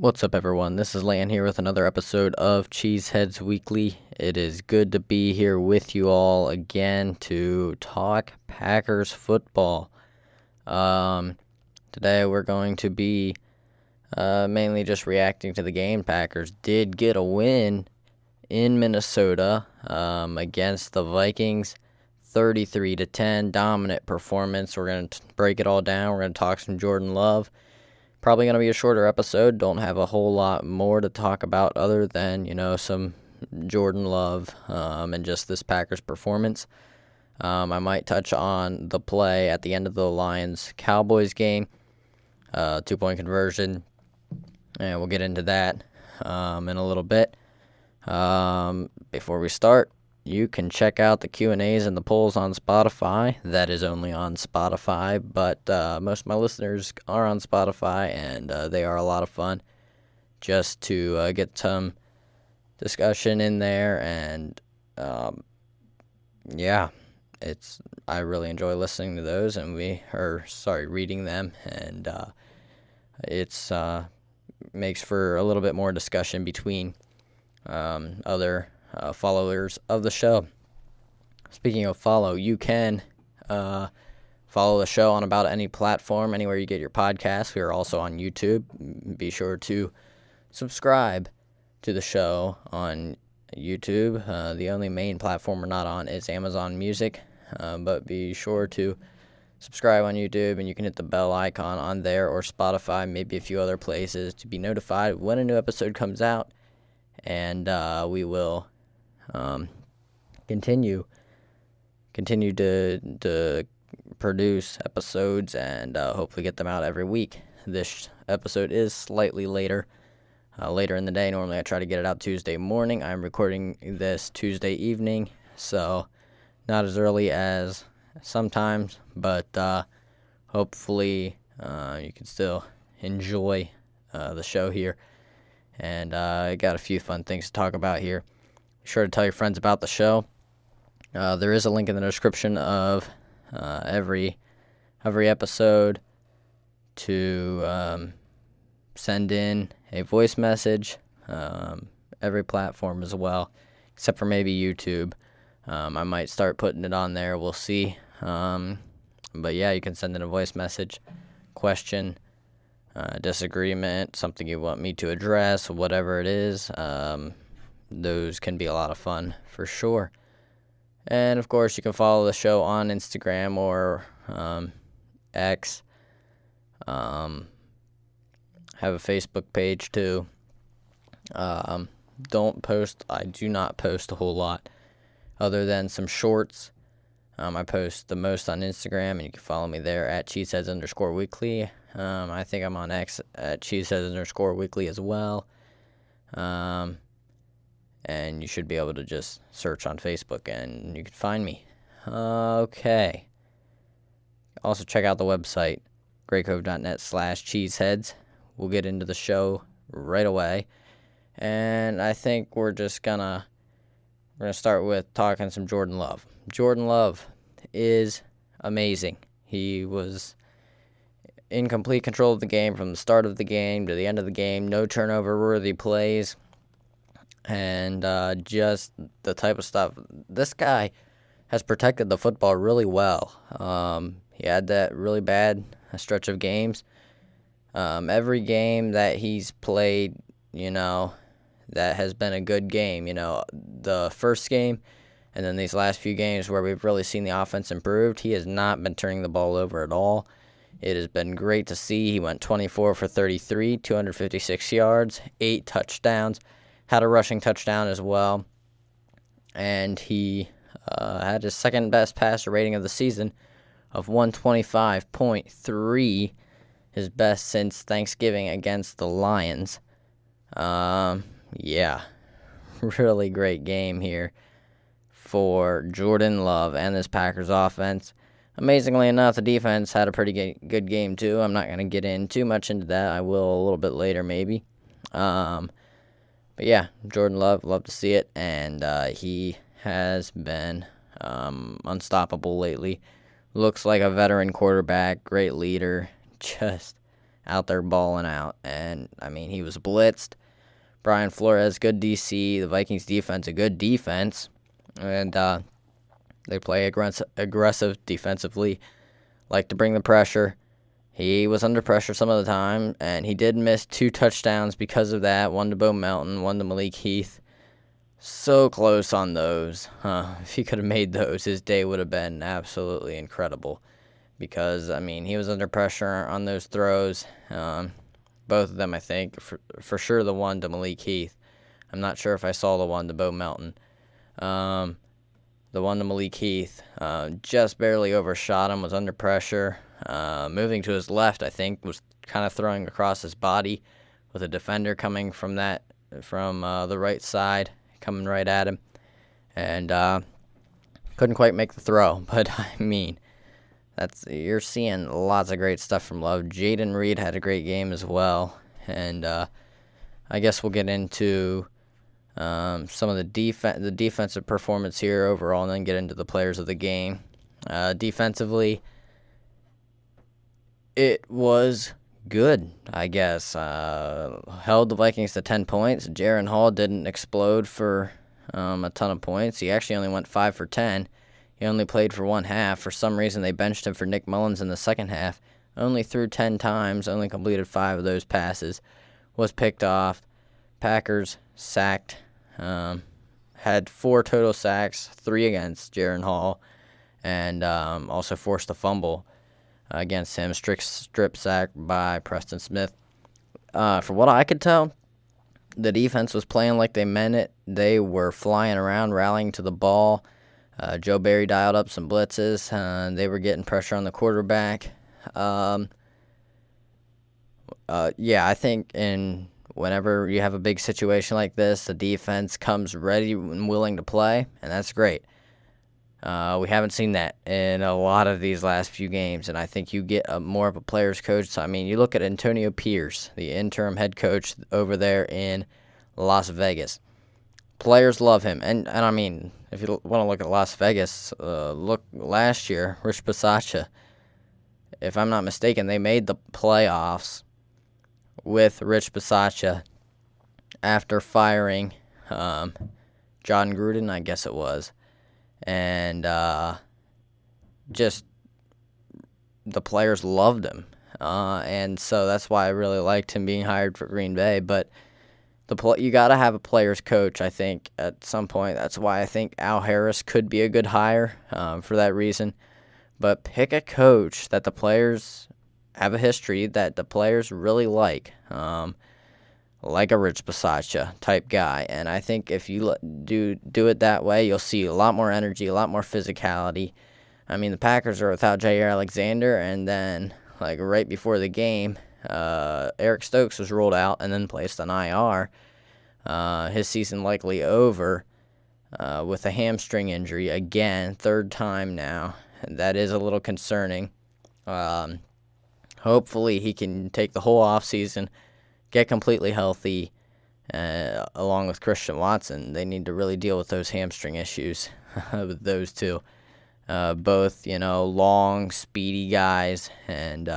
What's up, everyone? This is Lan here with another episode of Cheeseheadz Weekly. It is good to be here with you all again to talk Packers football. Today we're going to be mainly just reacting to the game. Packers did get a win in Minnesota against the Vikings, 33-10, dominant performance. We're going to break it all down. We're going to talk some Jordan Love. Probably going to be a shorter episode. Don't have a whole lot more to talk about other than, some Jordan Love and just this Packers performance. I might touch on the play at the end of the Lions-Cowboys game, 2-point conversion, and we'll get into that in a little bit. Before we start, you can check out the Q&As and the polls on Spotify. That is only on Spotify, but most of my listeners are on Spotify, and they are a lot of fun just to get some discussion in there. And, I really enjoy listening to those, and reading them, and it's makes for a little bit more discussion between other followers of the show. Speaking of follow, you can follow the show on about any platform, anywhere you get your podcasts. We are also on YouTube. Be sure to subscribe to the show on YouTube. The only main platform we're not on is Amazon Music, but be sure to subscribe on YouTube, and you can hit the bell icon on there or Spotify, maybe a few other places, to be notified when a new episode comes out. And we will continue to produce episodes and hopefully get them out every week. This episode is slightly later in the day. Normally I try to get it out Tuesday morning. I'm recording this Tuesday evening, so not as early as sometimes, but hopefully you can still enjoy the show here. And I got a few fun things to talk about here. Be sure to tell your friends about the show. There is a link in the description of every episode to send in a voice message. Every platform as well, except for maybe YouTube. I might start putting it on there. We'll see. But yeah, you can send in a voice message, question, disagreement, something you want me to address, whatever it is. Those can be a lot of fun for sure. And of course, you can follow the show on Instagram or X. Have a Facebook page too. I do not post a whole lot other than some shorts. I post the most on Instagram, and you can follow me there at Cheeseheadz_weekly. I think I'm on X at Cheeseheadz_weekly as well. And you should be able to just search on Facebook and you can find me. Okay. Also check out the website, greycove.net/cheeseheadz. We'll get into the show right away. And I think we're gonna start with talking some Jordan Love. Jordan Love is amazing. He was in complete control of the game from the start of the game to the end of the game. No turnover-worthy plays. And just the type of stuff. This guy has protected the football really well. He had that really bad stretch of games. Every game that he's played, that has been a good game. The first game and then these last few games where we've really seen the offense improved, he has not been turning the ball over at all. It has been great to see. He went 24 for 33, 256 yards, 8 touchdowns. Had a rushing touchdown as well, and he had his second best passer rating of the season of 125.3, his best since Thanksgiving against the Lions. Really great game here for Jordan Love and this Packers offense. Amazingly enough, the defense had a pretty good game too. I'm not going to get in too much into that. I will a little bit later maybe. But yeah, Jordan Love, love to see it, and he has been unstoppable lately. Looks like a veteran quarterback, great leader, just out there balling out. And, I mean, he was blitzed. Brian Flores, good DC. The Vikings defense, a good defense. And they play aggressive defensively, like to bring the pressure. He was under pressure some of the time, and he did miss 2 touchdowns because of that. One to Bo Melton, one to Malik Heath. So close on those. If he could have made those, his day would have been absolutely incredible. Because, I mean, he was under pressure on those throws. Both of them, I think. For sure the one to Malik Heath. I'm not sure if I saw the one to Bo Melton. The one to Malik Heath just barely overshot him, was under pressure. Moving to his left, I think, was kind of throwing across his body with a defender coming from the right side, coming right at him. And couldn't quite make the throw. But, I mean, you're seeing lots of great stuff from Love. Jaden Reed had a great game as well. And I guess we'll get into some of the defensive performance here overall, and then get into the players of the game. Defensively, it was good, I guess. Held the Vikings to 10 points. Jaron Hall didn't explode for a ton of points. He actually only went 5 for 10. He only played for one half. For some reason, they benched him for Nick Mullins in the second half. Only threw 10 times, only completed 5 of those passes. Was picked off. Packers sacked. Had 4 total sacks, 3 against Jaron Hall, and also forced a fumble against him. Strip sack by Preston Smith. For what I could tell, the defense was playing like they meant it. They were flying around, rallying to the ball. Joe Barry dialed up some blitzes. They were getting pressure on the quarterback. I think whenever you have a big situation like this, the defense comes ready and willing to play, and that's great. We haven't seen that in a lot of these last few games, and I think you get more of a player's coach. I mean, you look at Antonio Pierce, the interim head coach over there in Las Vegas. Players love him, and I mean, if you want to look at Las Vegas, look last year, Rich Bisaccia. If I'm not mistaken, they made the playoffs with Rich Bisaccia after firing John Gruden, I guess it was. And just the players loved him. And so that's why I really liked him being hired for Green Bay. But you got to have a player's coach, I think, at some point. That's why I think Al Harris could be a good hire for that reason. But pick a coach that the players have a history that the players really like a Rich Bisaccia type guy. And I think if you do it that way, you'll see a lot more energy, a lot more physicality. I mean, the Packers are without Jair Alexander, and then right before the game, Eric Stokes was ruled out and then placed on IR. His season likely over with a hamstring injury again, 3rd time now. That is a little concerning. Hopefully he can take the whole offseason, get completely healthy, along with Christian Watson. They need to really deal with those hamstring issues with those two. Both, long, speedy guys and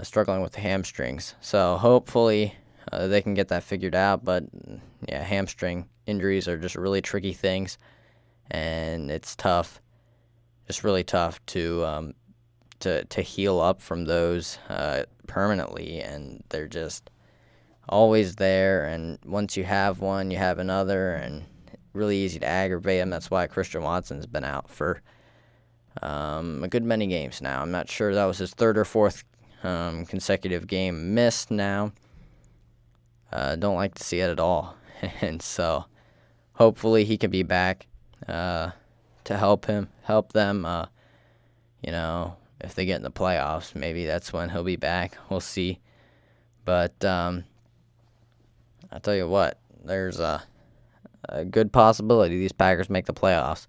struggling with the hamstrings. So hopefully they can get that figured out. But, yeah, hamstring injuries are just really tricky things, and it's tough. Just really tough to heal up from those permanently, and they're just always there. And once you have one, you have another, and really easy to aggravate them. That's why Christian Watson's been out for a good many games now. I'm not sure that was his 3rd or 4th consecutive game missed now. Don't like to see it at all, and so hopefully he can be back to help them. If they get in the playoffs, maybe that's when he'll be back. We'll see. But I'll tell you what, there's a good possibility these Packers make the playoffs.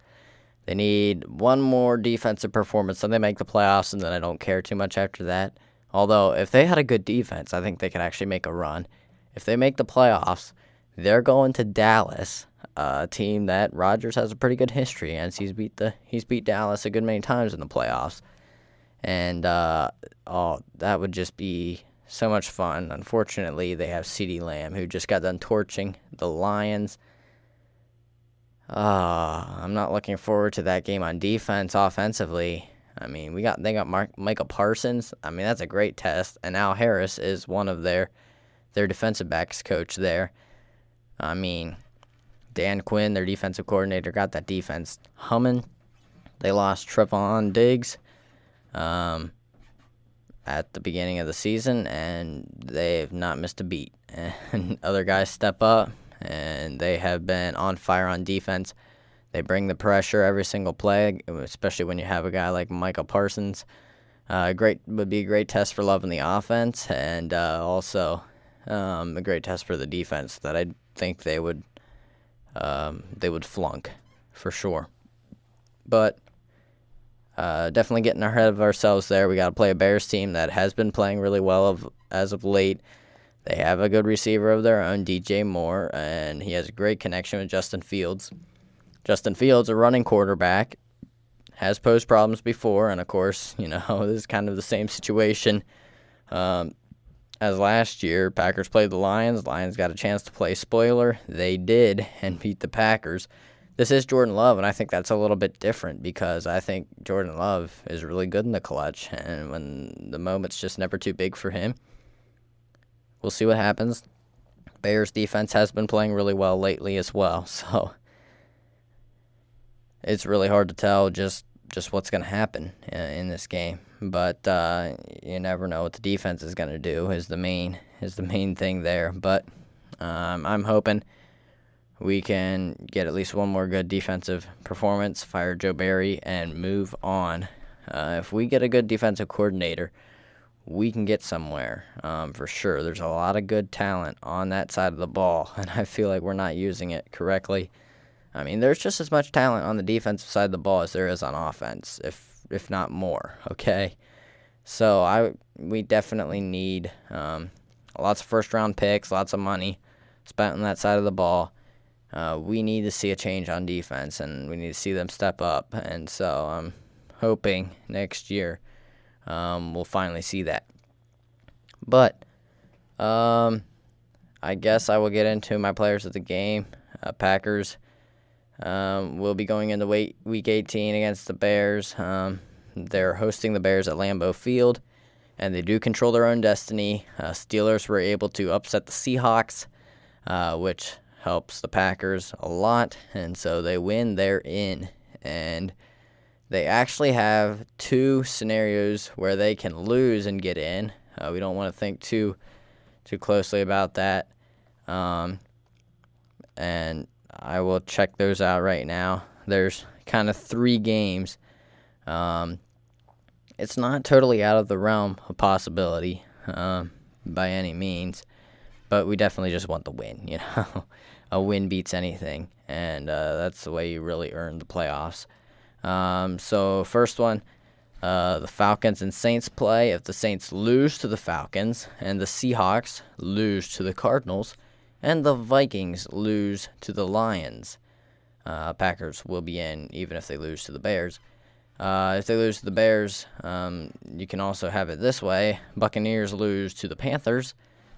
They need one more defensive performance, then they make the playoffs, and then I don't care too much after that. Although, if they had a good defense, I think they could actually make a run. If they make the playoffs, they're going to Dallas, a team that Rodgers has a pretty good history against. He's beat Dallas a good many times in the playoffs. And that would just be so much fun. Unfortunately, they have CeeDee Lamb, who just got done torching the Lions. I'm not looking forward to that game on defense. Offensively, I mean, they got Michael Parsons. I mean, that's a great test. And Al Harris is one of their defensive backs coach there. I mean, Dan Quinn, their defensive coordinator, got that defense humming. They lost Trevon Diggs at the beginning of the season, and they've not missed a beat. And other guys step up, and they have been on fire on defense. They bring the pressure every single play, especially when you have a guy like Michael Parsons. Would be a great test for Love in the offense, and also a great test for the defense that I think they would flunk for sure. But definitely getting ahead of ourselves there. We got to play a Bears team that has been playing really well as of late. They have a good receiver of their own, DJ Moore, and he has a great connection with Justin Fields. Justin Fields, a running quarterback, has posed problems before, and of course, this is kind of the same situation as last year. Packers played the Lions. Lions got a chance to play spoiler. They did, and beat the Packers. This is Jordan Love, and I think that's a little bit different because I think Jordan Love is really good in the clutch, and when the moment's just never too big for him. We'll see what happens. Bears defense has been playing really well lately as well, so it's really hard to tell just what's going to happen in this game. But you never know what the defense is going to do is the main thing there. But I'm hoping we can get at least one more good defensive performance, fire Joe Barry, and move on. If we get a good defensive coordinator, we can get somewhere for sure. There's a lot of good talent on that side of the ball, and I feel like we're not using it correctly. I mean, there's just as much talent on the defensive side of the ball as there is on offense, if not more, okay? So we definitely need lots of first-round picks, lots of money spent on that side of the ball. We need to see a change on defense, and we need to see them step up. And so I'm hoping next year we'll finally see that. But I guess I will get into my players of the game. Packers will be going into Week 18 against the Bears. They're hosting the Bears at Lambeau Field, and they do control their own destiny. Steelers were able to upset the Seahawks, which helps the Packers a lot, and so they win. They're in, and they actually have two scenarios where they can lose and get in. We don't want to think too closely about that, and I will check those out right now. There's kind of 3 games. It's not totally out of the realm of possibility by any means, but we definitely just want the win. A win beats anything, and that's the way you really earn the playoffs. So first one, the Falcons and Saints play. If the Saints lose to the Falcons and the Seahawks lose to the Cardinals and the Vikings lose to the Lions, Packers will be in even if they lose to the Bears. If they lose to the Bears, you can also have it this way. Buccaneers lose to the Panthers.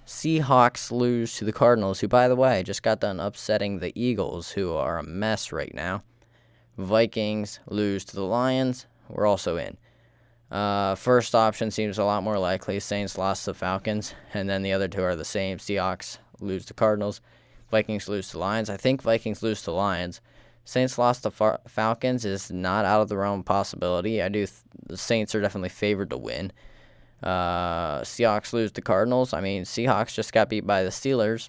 Seahawks lose to the Cardinals, who, by the way, just got done upsetting the Eagles, who are a mess right now. Vikings lose to the Lions. We're also in. First option seems a lot more likely. Saints lost to the Falcons, and then the other two are the same. Seahawks lose to Cardinals. Vikings lose to Lions. I think Vikings lose to Lions. Saints lost to Falcons is not out of the realm of possibility. The Saints are definitely favored to win. Seahawks lose to Cardinals. I mean, Seahawks just got beat by the Steelers.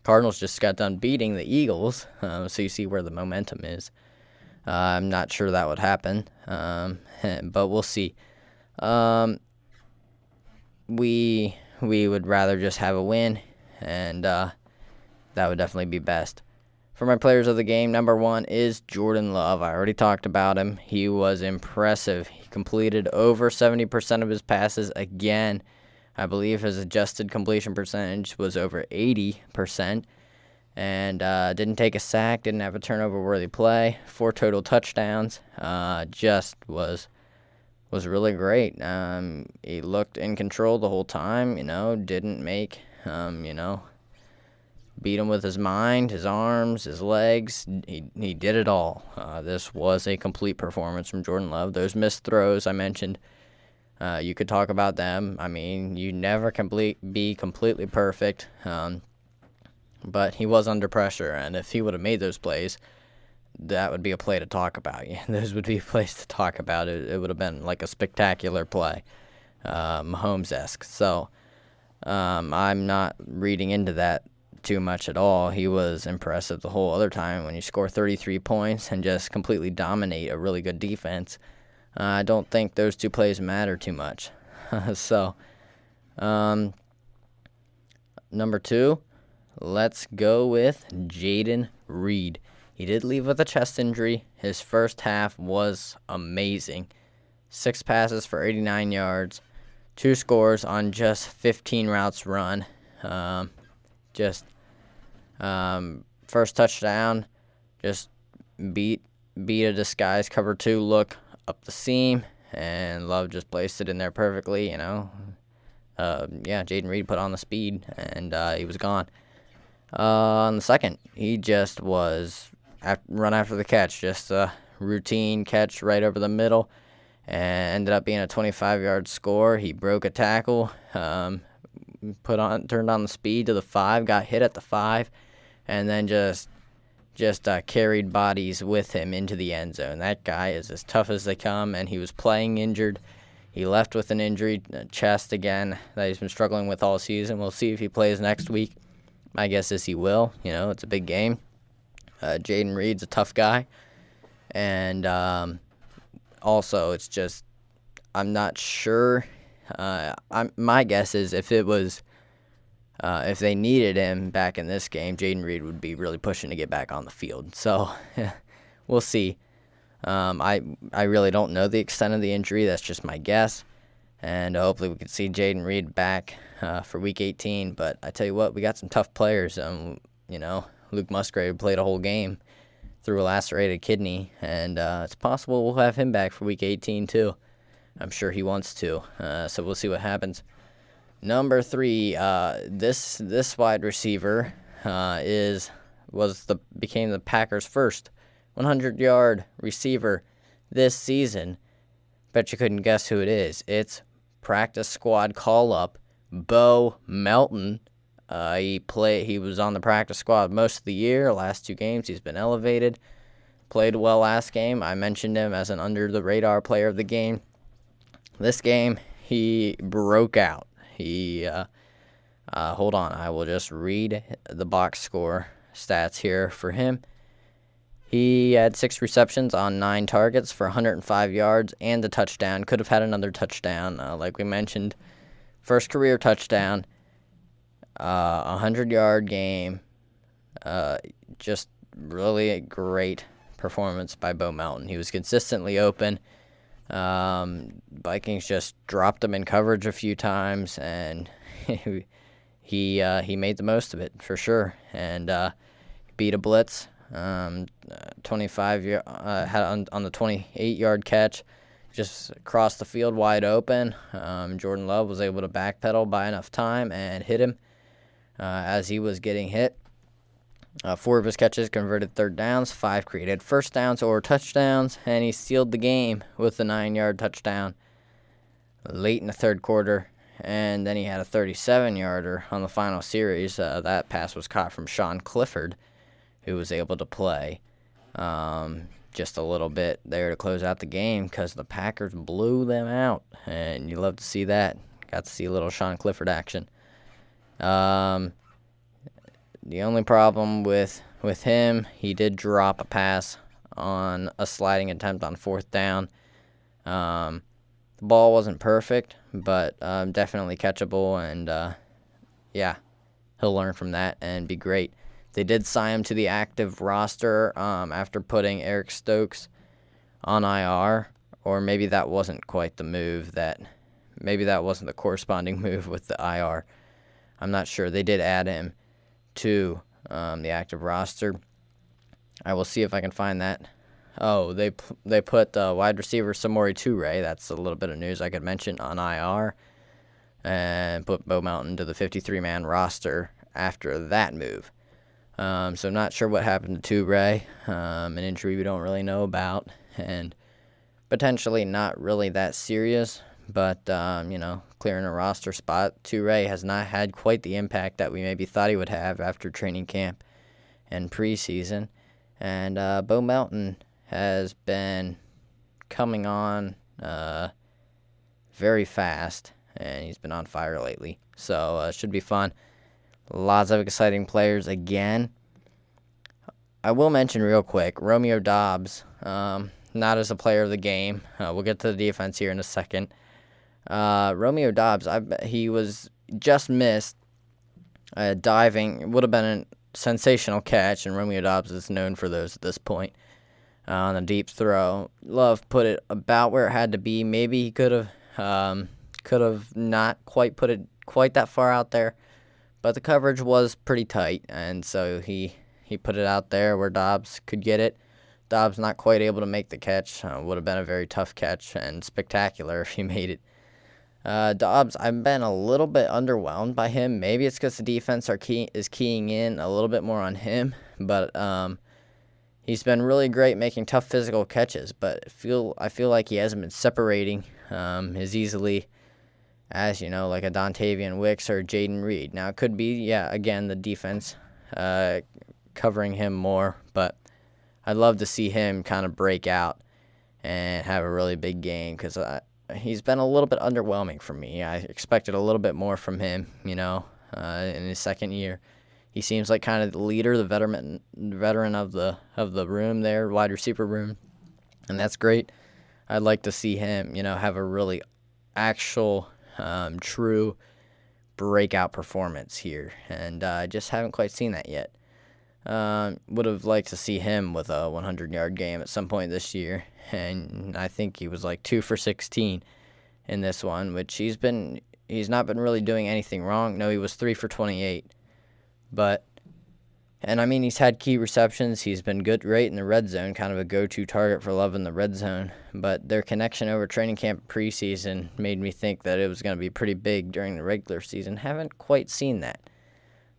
Cardinals just got done beating the Eagles. So you see where the momentum is. I'm not sure that would happen, but we'll see. We would rather just have a win, and that would definitely be best. For my players of the game, number 1 is Jordan Love. I already talked about him. He was impressive. He completed over 70% of his passes again. I believe his adjusted completion percentage was over 80%. And didn't take a sack, didn't have a turnover-worthy play, 4 total touchdowns. Just was was really great. He looked in control the whole time, didn't make, beat him with his mind, his arms, his legs. He did it all. This was a complete performance from Jordan Love. Those missed throws I mentioned, you could talk about them. I mean, you never can be completely perfect, but he was under pressure, and if he would have made those plays, that would be a play to talk about. Yeah, those would be plays to talk about. It would have been like a spectacular play, Mahomes-esque. So I'm not reading into that too much at all. He was impressive the whole other time. When you score 33 points and just completely dominate a really good defense, I don't think those two plays matter too much. So, number 2, let's go with Jayden Reed. He did leave with a chest injury. His first half was amazing. 6 passes for 89 yards, 2 scores on just 15 routes run. First touchdown, just beat a disguise cover 2 look up the seam, and Love just placed it in there perfectly, Jayden Reed put on the speed, and he was gone. On the second, he just was run after the catch, just a routine catch right over the middle, and ended up being a 25-yard score. He broke a tackle, turned on the speed to the 5, got hit at the 5, and then just carried bodies with him into the end zone. That guy is as tough as they come, and he was playing injured. He left with an injury, chest again, that he's been struggling with all season. We'll see if he plays next week. My guess is he will. It's a big game. Jayden Reed's a tough guy. And also, it's just, I'm not sure. My guess is if they needed him back in this game, Jayden Reed would be really pushing to get back on the field. So we'll see. I really don't know the extent of the injury. That's just my guess. And hopefully we can see Jayden Reed back for Week 18. But I tell you what, we got some tough players. Luke Musgrave played a whole game through a lacerated kidney. And it's possible we'll have him back for Week 18 too. I'm sure he wants to. So we'll see what happens. Number 3, this wide receiver became the Packers' first 100-yard receiver this season. Bet you couldn't guess who it is. It's practice squad call-up Bo Melton. He was on the practice squad most of the year. Last 2 games, he's been elevated. Played well last game. I mentioned him as an under-the-radar player of the game. This game, he broke out. Hold on, I will just read the box score stats here for him. He had 6 receptions on 9 targets for 105 yards and a touchdown. Could have had another touchdown, like we mentioned. First career touchdown, 100-yard game. Just really a great performance by Bo Melton. He was consistently open. Vikings just dropped him in coverage a few times, and he made the most of it for sure, and beat a blitz. 25 had on the 28-yard catch, just crossed the field wide open. Jordan Love was able to backpedal by enough time and hit him as he was getting hit. 4 of his catches converted third downs, 5 created first downs or touchdowns, and he sealed the game with a 9-yard touchdown late in the third quarter. And then he had a 37-yarder on the final series. That pass was caught from Sean Clifford, who was able to play just a little bit there to close out the game because the Packers blew them out. And you love to see that. Got to see a little Sean Clifford action. The only problem with him, he did drop a pass on a sliding attempt on 4th down. The ball wasn't perfect, but definitely catchable, and he'll learn from that and be great. They did sign him to the active roster after putting Eric Stokes on IR, or maybe that wasn't quite the move. Maybe that wasn't the corresponding move with the IR. I'm not sure. They did add him to the active roster. I will see if I can find that Oh, they put wide receiver Samori Toure. That's a little bit of news I could mention on IR, and put Bo Mountain to the 53-man roster after that move. So I'm not sure what happened to Toure, an injury we don't really know about, and potentially not really that serious, but, clearing a roster spot. Toure has not had quite the impact that we maybe thought he would have after training camp and preseason, and Bo Mountain has been coming on very fast, and he's been on fire lately, so it should be fun. Lots of exciting players again. I will mention real quick, Romeo Doubs, not as a player of the game. We'll get to the defense here in a second. Romeo Doubs, he was just missed diving. It would have been a sensational catch, and Romeo Doubs is known for those at this point. On a deep throw, Love put it about where it had to be. Maybe he could have not quite put it quite that far out there, but the coverage was pretty tight, and so he put it out there where Doubs could get it. Doubs not quite able to make the catch. Would have been a very tough catch and spectacular if he made it. Doubs, I've been a little bit underwhelmed by him. Maybe it's because the defense is keying in a little bit more on him, but he's been really great making tough physical catches, but I feel like he hasn't been separating as easily as, like a Dontavian Wicks or Jaden Reed. Now, it could be, again, the defense covering him more, but I'd love to see him kind of break out and have a really big game, because he's been a little bit underwhelming for me. I expected a little bit more from him, in his second year. He seems like kind of the leader, the veteran of the room there, wide receiver room, and that's great. I'd like to see him, have a really actual, true breakout performance here, and I just haven't quite seen that yet. Would have liked to see him with a 100-yard game at some point this year, and I think he was like 2 for 16 in this one, which he's not been really doing anything wrong. No, he was 3 for 28, he's had key receptions. He's been great in the red zone, kind of a go-to target for Love in the red zone, but their connection over training camp preseason made me think that it was going to be pretty big during the regular season. Haven't quite seen that.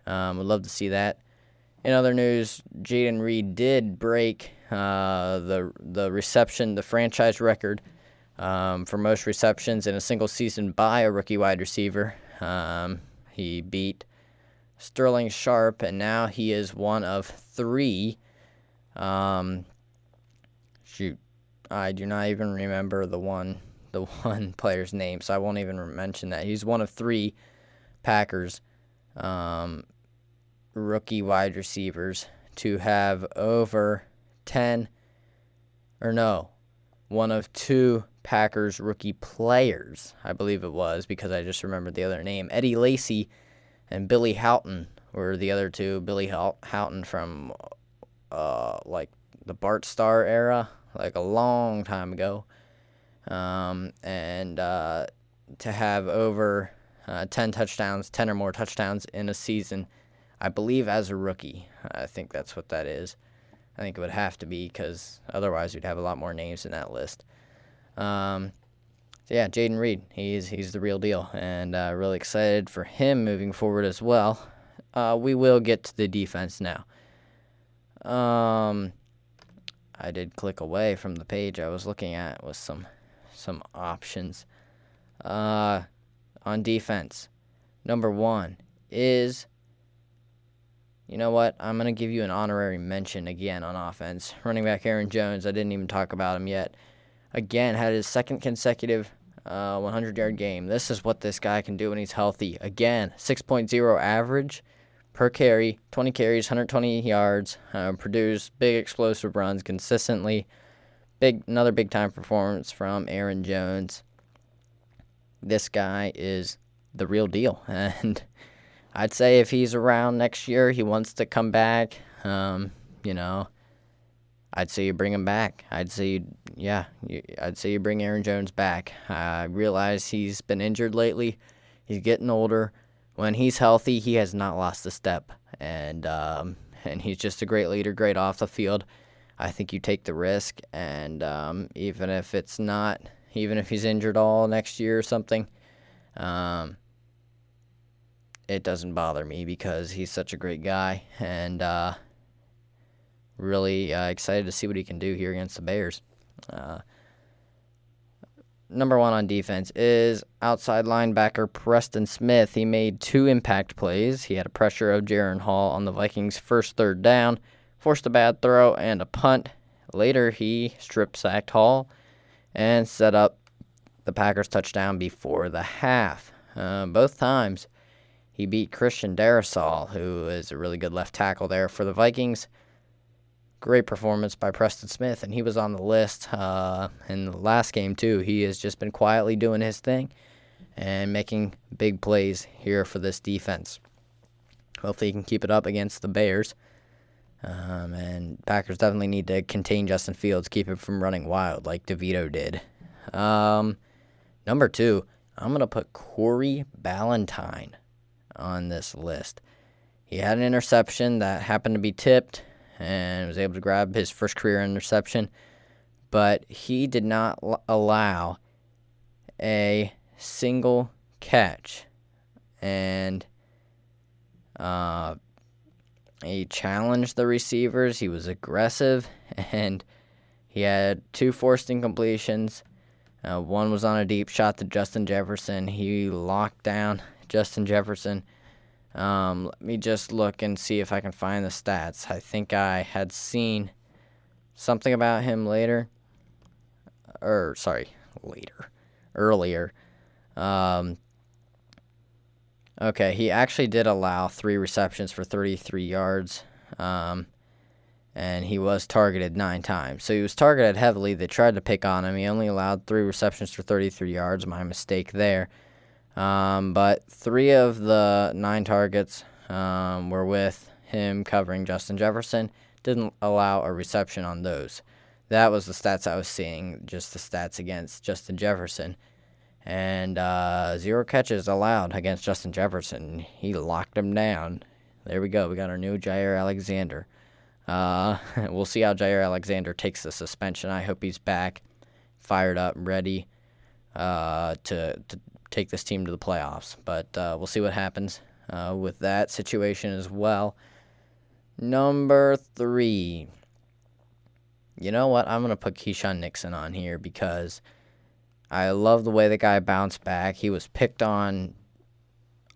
Would love to see that. In other news, Jaden Reed did break the franchise record for most receptions in a single season by a rookie wide receiver. He beat Sterling Sharp, and now he is one of 3. I do not even remember the one player's name, so I won't even mention that. He's one of 3 Packers rookie wide receivers to have over 10, one of 2 Packers rookie players, I believe it was, because I just remembered the other name. Eddie Lacy and Billy Houghton were the other 2. Billy Houghton from like the Bart Starr era, like a long time ago, and to have over 10 touchdowns, 10 or more touchdowns in a season, I believe as a rookie. I think that's what that is. I think it would have to be, because otherwise we'd have a lot more names in that list. Jaden Reed, he's the real deal, and really excited for him moving forward as well. We will get to the defense now. I did click away from the page I was looking at with some options. On defense, number 1 is, you know what? I'm going to give you an honorary mention again on offense. Running back Aaron Jones, I didn't even talk about him yet. Again, had his second consecutive 100-yard game. This is what this guy can do when he's healthy. Again, 6.0 average per carry, 20 carries, 120 yards, produced big explosive runs consistently. Another big-time performance from Aaron Jones. This guy is the real deal, and I'd say if he's around next year, he wants to come back, I'd say you bring him back. I'd say you bring Aaron Jones back. I realize he's been injured lately. He's getting older. When he's healthy, he has not lost a step, and he's just a great leader, great off the field. I think you take the risk, and even if he's injured all next year or something, it doesn't bother me because he's such a great guy, and really excited to see what he can do here against the Bears. Number one on defense is outside linebacker Preston Smith. He made 2 impact plays. He had a pressure of Jaron Hall on the Vikings' first third down, forced a bad throw and a punt. Later, he strip-sacked Hall and set up the Packers' touchdown before the half. Both times, he beat Christian Darrisaw, who is a really good left tackle there for the Vikings. Great performance by Preston Smith, and he was on the list in the last game, too. He has just been quietly doing his thing and making big plays here for this defense. Hopefully he can keep it up against the Bears. And Packers definitely need to contain Justin Fields, keep him from running wild like DeVito did. Number 2, I'm going to put Corey Ballantyne on this list. He had an interception that happened to be tipped and was able to grab his first career interception, but he did not allow a single catch, and he challenged the receivers. He was aggressive, and he had 2 forced incompletions. One was on a deep shot to Justin Jefferson. He locked down Justin Jefferson. Let me just look and see if I can find the stats. I think I had seen something about him earlier. Okay, he actually did allow 3 receptions for 33 yards, and he was targeted 9 times. So he was targeted heavily. They tried to pick on him. He only allowed 3 receptions for 33 yards. My mistake there. But 3 of the 9 targets were with him covering Justin Jefferson. Didn't allow a reception on those. That was the stats I was seeing, just the stats against Justin Jefferson. And 0 catches allowed against Justin Jefferson. He locked him down. There we go. We got our new Jair Alexander. We'll see how Jair Alexander takes the suspension. I hope he's back, fired up, ready to take this team to the playoffs. But we'll see what happens with that situation as well. Number 3. You know what? I'm going to put Keyshawn Nixon on here because I love the way the guy bounced back. He was picked on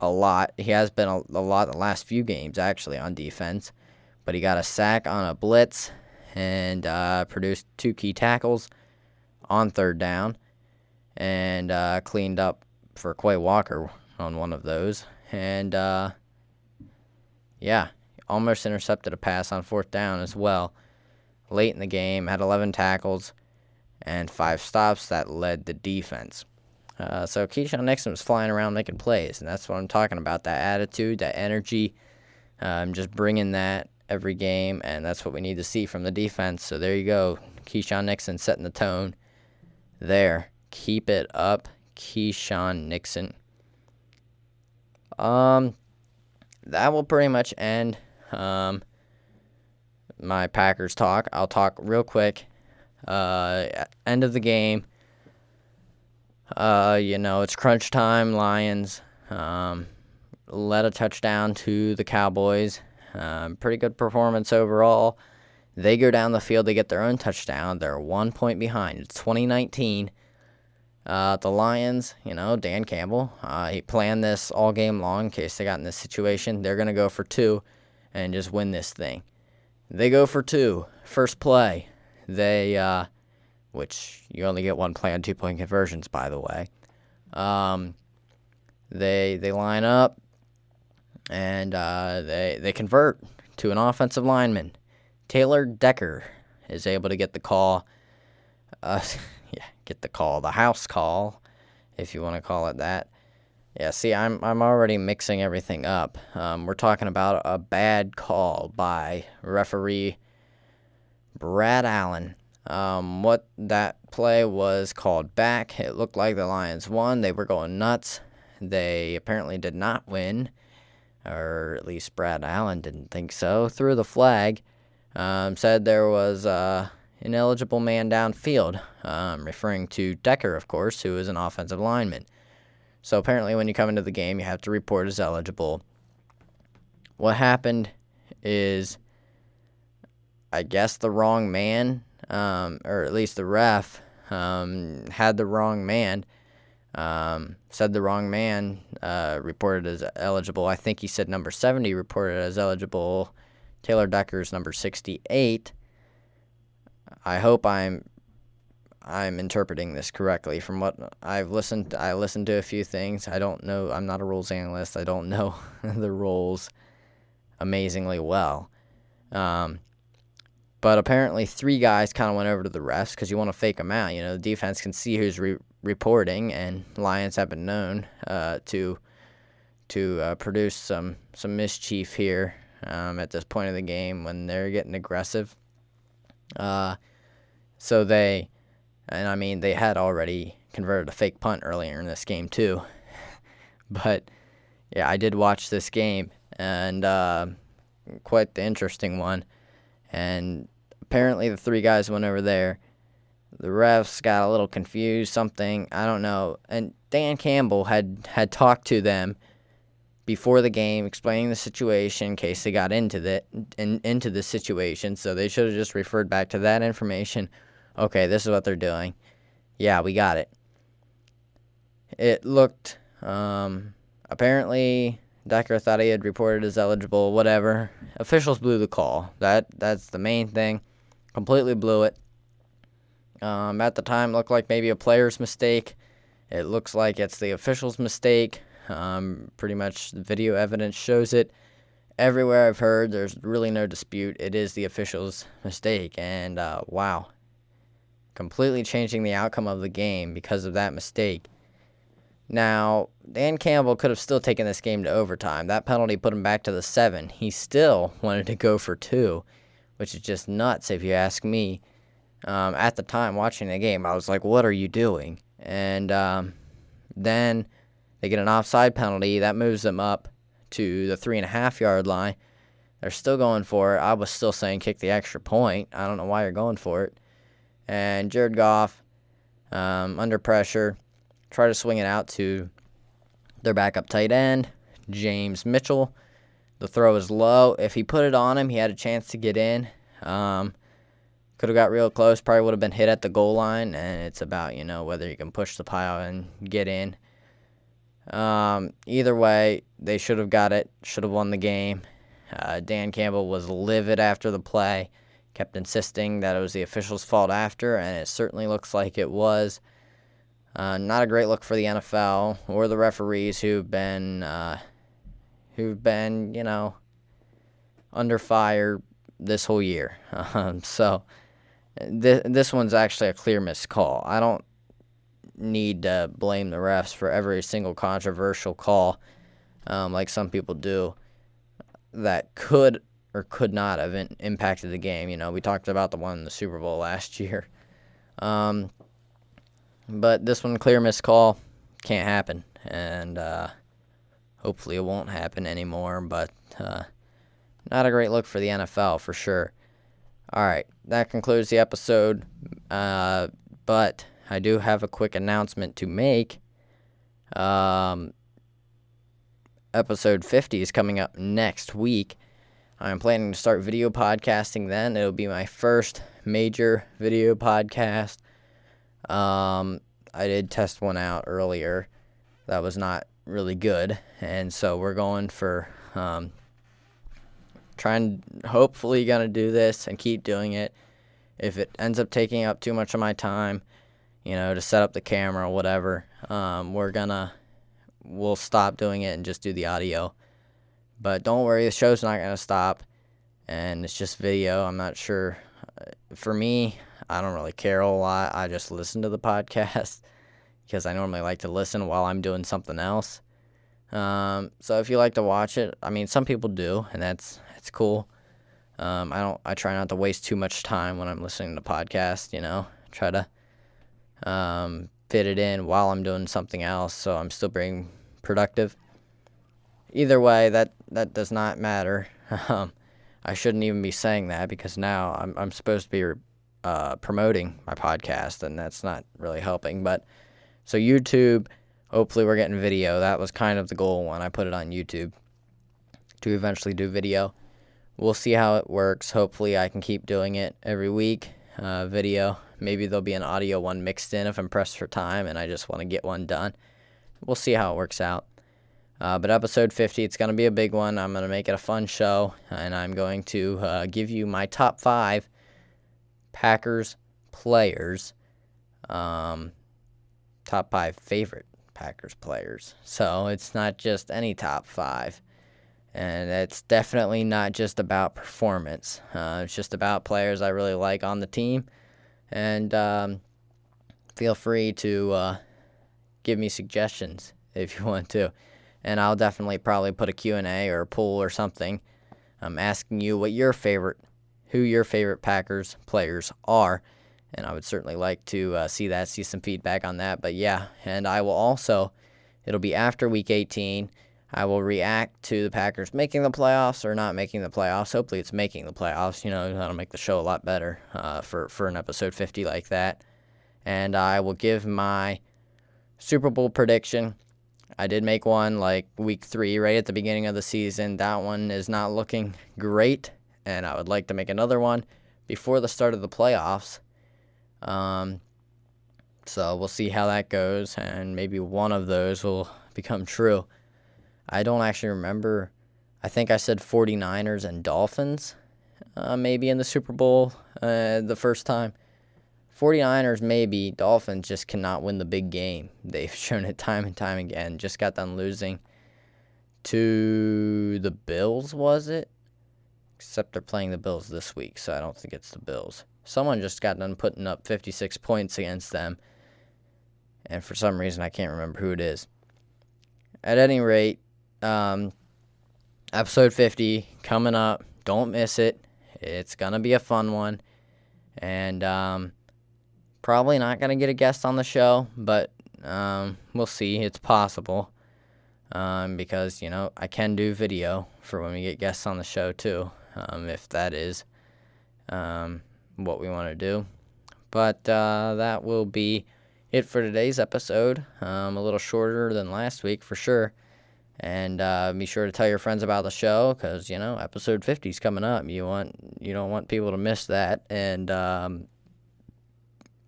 a lot. He has been a lot the last few games, actually, on defense. But he got a sack on a blitz and produced 2 key tackles on third down and cleaned up for Quay Walker on one of those. And, almost intercepted a pass on 4th down as well. Late in the game, had 11 tackles and 5 stops that led the defense. So Keyshawn Nixon was flying around making plays, and that's what I'm talking about, that attitude, that energy, just bringing that every game, and that's what we need to see from the defense. So there you go, Keyshawn Nixon setting the tone there. Keep it up, Keyshawn Nixon. That will pretty much end my Packers talk. I'll talk real quick. End of the game. It's crunch time. Lions led a touchdown to the Cowboys. Pretty good performance overall. They go down the field. They get their own touchdown. They're 1 point behind. It's 2019. The Lions, Dan Campbell, he planned this all game long in case they got in this situation. They're going to go for 2 and just win this thing. They go for 2. First play. They, which you only get 1 play on 2-point conversions, by the way. They line up, and they convert to an offensive lineman. Taylor Decker is able to get the call. The house call, if you want to call it that. Yeah, see, I'm already mixing everything up. We're talking about a bad call by referee Brad Allen. What that play was called back. It looked like the Lions won. They were going nuts. They apparently did not win, or at least Brad Allen didn't think so. Threw the flag. said there was an ineligible man downfield, referring to Decker, of course, who is an offensive lineman. So apparently when you come into the game, you have to report as eligible. What happened is, I guess the wrong man, or at least the ref, had the wrong man, said the wrong man reported as eligible. I think he said number 70 reported as eligible. Taylor Decker's number 68. I hope I'm interpreting this correctly. From what I've listened, I listened to a few things. I don't know. I'm not a rules analyst. I don't know the rules amazingly well. But apparently 3 guys kind of went over to the refs because you want to fake them out. The defense can see who's reporting, and Lions have been known to produce some mischief here at this point of the game when they're getting aggressive. So they had already converted a fake punt earlier in this game too. But yeah, I did watch this game, and quite the interesting one. And apparently the 3 guys went over there. The refs got a little confused, something, I don't know. And Dan Campbell had talked to them before the game, explaining the situation in case they got into the situation. So they should have just referred back to that information. Okay, this is what they're doing. Yeah, we got it. It looked, apparently Decker thought he had reported as eligible, whatever. Officials blew the call. That's the main thing. Completely blew it. At the time, it looked like maybe a player's mistake. It looks like it's the official's mistake. Pretty much the video evidence shows it. Everywhere I've heard, there's really no dispute. It is the official's mistake. And, wow. Completely changing the outcome of the game because of that mistake. Now, Dan Campbell could have still taken this game to overtime. That penalty put him back to the 7. He still wanted to go for 2, which is just nuts if you ask me. At the time watching the game, I was like, what are you doing? And then they get an offside penalty. That moves them up to the 3.5-yard line. They're still going for it. I was still saying kick the extra point. I don't know why you're going for it. And Jared Goff, under pressure, try to swing it out to their backup tight end, James Mitchell. The throw is low. If he put it on him, he had a chance to get in. Could have got real close. Probably would have been hit at the goal line. And it's about, whether you can push the pile and get in. Either way, they should have got it. Should have won the game. Dan Campbell was livid after the play. Kept insisting that it was the officials' fault after, and it certainly looks like it was. Not a great look for the NFL or the referees who've been, under fire this whole year. So this one's actually a clear missed call. I don't need to blame the refs for every single controversial call, like some people do, that could or could not have impacted the game. We talked about the one in the Super Bowl last year. But this one, clear missed call, can't happen. And hopefully it won't happen anymore. But not a great look for the NFL for sure. All right, that concludes the episode. But I do have a quick announcement to make. Episode 50 is coming up next week. I'm planning to start video podcasting then. It'll be my first major video podcast. I did test one out earlier. That was not really good. And so we're going for hopefully going to do this and keep doing it. If it ends up taking up too much of my time, to set up the camera or whatever, we'll stop doing it and just do the audio. But don't worry, the show's not going to stop, and it's just video. I'm not sure. For me, I don't really care a whole lot. I just listen to the podcast because I normally like to listen while I'm doing something else. So if you like to watch it, some people do, and it's cool. I try not to waste too much time when I'm listening to podcasts, try to fit it in while I'm doing something else, so I'm still being productive. Either way, that does not matter. I I shouldn't even be saying that because now I'm supposed to be promoting my podcast, and that's not really helping. But so YouTube, hopefully we're getting video. That was kind of the goal when I put it on YouTube, to eventually do video. We'll see how it works. Hopefully I can keep doing it every week, video. Maybe there'll be an audio one mixed in if I'm pressed for time and I just want to get one done. We'll see how it works out. But episode 50, it's going to be a big one. I'm going to make it a fun show, and I'm going to give you my top 5 Packers players, top 5 favorite Packers players. So it's not just any top 5, and it's definitely not just about performance. It's just about players I really like on the team, and feel free to give me suggestions if you want to. And I'll definitely probably put a Q&A or a poll or something asking you who your favorite Packers players are. And I would certainly like to see some feedback on that. But yeah, and I will also, it'll be after Week 18, I will react to the Packers making the playoffs or not making the playoffs. Hopefully it's making the playoffs. That'll make the show a lot better for an episode 50 like that. And I will give my Super Bowl prediction. I did make one like week 3, right at the beginning of the season. That one is not looking great, and I would like to make another one before the start of the playoffs. So we'll see how that goes, and maybe one of those will become true. I don't actually remember. I think I said 49ers and Dolphins maybe in the Super Bowl the first time. 49ers maybe, Dolphins just cannot win the big game. They've shown it time and time again. Just got done losing to the Bills, was it? Except they're playing the Bills this week, so I don't think it's the Bills. Someone just got done putting up 56 points against them, and for some reason I can't remember who it is. At any rate, episode 50 coming up. Don't miss it. It's going to be a fun one, and probably not going to get a guest on the show, but we'll see. It's possible because, I can do video for when we get guests on the show too, if that is what we want to do. But that will be it for today's episode. A little shorter than last week for sure. And be sure to tell your friends about the show because, episode 50 is coming up. You don't want people to miss that. And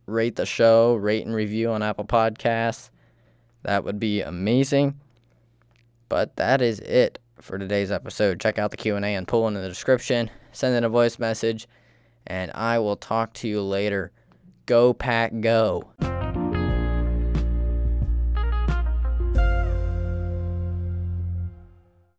rate the show, rate and review on Apple Podcasts. That would be amazing. But that is it for today's episode. Check out the Q&A and poll in the description. Send in a voice message, and I will talk to you later. Go Pack Go.